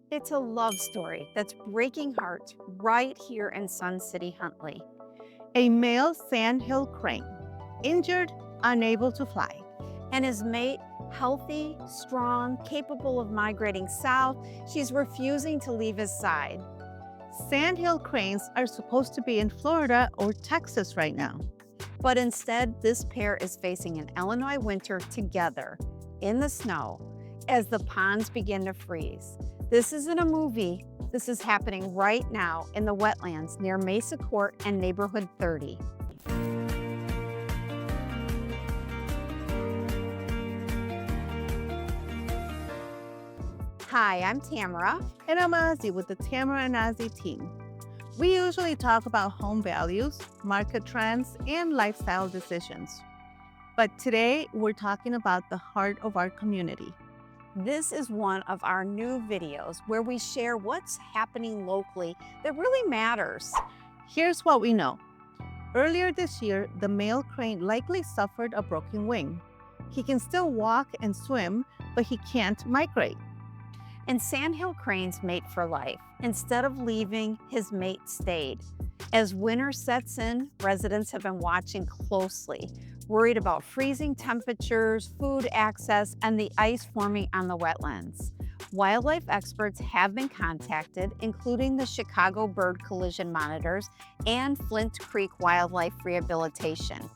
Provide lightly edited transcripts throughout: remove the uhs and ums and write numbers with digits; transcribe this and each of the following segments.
It's a love story that's breaking hearts right here in Sun City, Huntley. A male sandhill crane, injured, unable to fly. And his mate, healthy, strong, capable of migrating south, she's refusing to leave his side. Sandhill cranes are supposed to be in Florida or Texas right now. But instead, this pair is facing an Illinois winter together in the snow as the ponds begin to freeze. This isn't a movie. This is happening right now in the wetlands near Mesa Court and Neighborhood 30. Hi, I'm Tamara. And I'm Ozzy with the Tamara and Ozzy team. We usually talk about home values, market trends, and lifestyle decisions. But today, we're talking about the heart of our community. This is one of our new videos where we share what's happening locally that really matters. Here's what we know. Earlier this year, the male crane likely suffered a broken wing. He can still walk and swim, but he can't migrate. And Sandhill cranes mate for life. Instead of leaving, his mate stayed. As winter sets in, residents have been watching closely, worried about freezing temperatures, food access, and the ice forming on the wetlands. Wildlife experts have been contacted, including the Chicago Bird Collision Monitors and Flint Creek Wildlife Rehabilitation.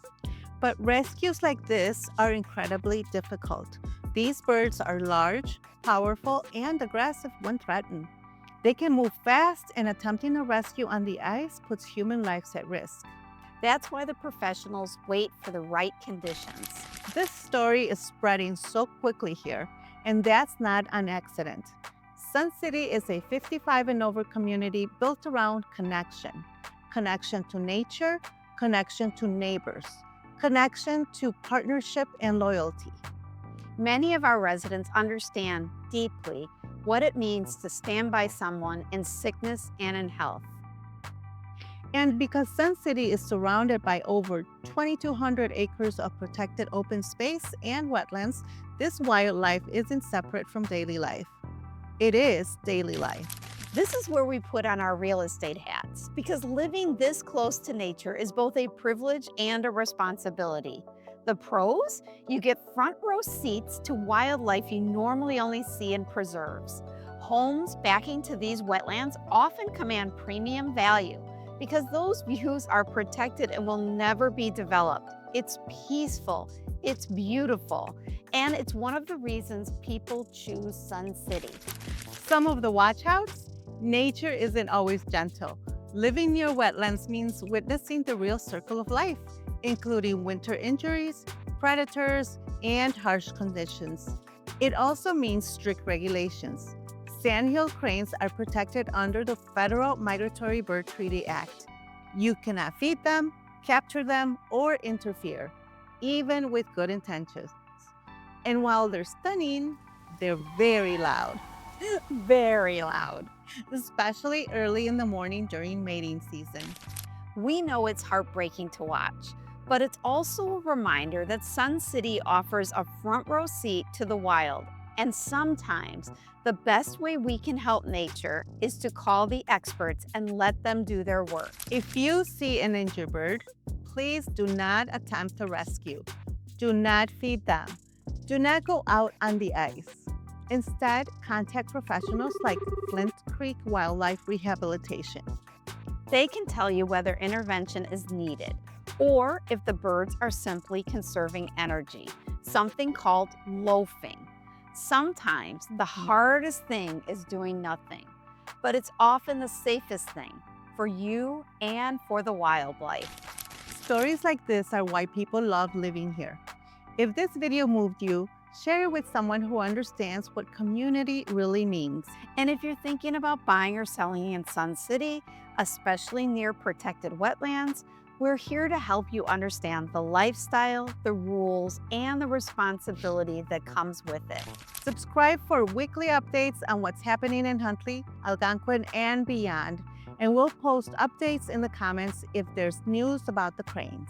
But rescues like this are incredibly difficult. These birds are large, powerful, and aggressive when threatened. They can move fast, and attempting a rescue on the ice puts human lives at risk. That's why the professionals wait for the right conditions. This story is spreading so quickly here, and that's not an accident. Sun City is a 55 and over community built around connection. Connection to nature, connection to neighbors, connection to partnership and loyalty. Many of our residents understand deeply what it means to stand by someone in sickness and in health. And because Sun City is surrounded by over 2,200 acres of protected open space and wetlands, this wildlife isn't separate from daily life. It is daily life. This is where we put on our real estate hats, because living this close to nature is both a privilege and a responsibility. The pros? You get front row seats to wildlife you normally only see in preserves. Homes backing to these wetlands often command premium value because those views are protected and will never be developed. It's peaceful, it's beautiful, and it's one of the reasons people choose Sun City. Some of the watchouts? Nature isn't always gentle. Living near wetlands means witnessing the real circle of life, including winter injuries, predators, and harsh conditions. It also means strict regulations. Sandhill cranes are protected under the Federal Migratory Bird Treaty Act. You cannot feed them, capture them, or interfere, even with good intentions. And while they're stunning, they're very loud. Very loud. Especially early in the morning during mating season. We know it's heartbreaking to watch, but it's also a reminder that Sun City offers a front row seat to the wild. And sometimes the best way we can help nature is to call the experts and let them do their work. If you see an injured bird, please do not attempt to rescue. Do not feed them. Do not go out on the ice. Instead, contact professionals like Flint Creek Wildlife Rehabilitation. They can tell you whether intervention is needed or if the birds are simply conserving energy, something called loafing. Sometimes the hardest thing is doing nothing, but it's often the safest thing for you and for the wildlife. Stories like this are why people love living here. If this video moved you, share it with someone who understands what community really means. And if you're thinking about buying or selling in Sun City, especially near protected wetlands, we're here to help you understand the lifestyle, the rules, and the responsibility that comes with it. Subscribe for weekly updates on what's happening in Huntley, Algonquin, and beyond. And we'll post updates in the comments if there's news about the cranes.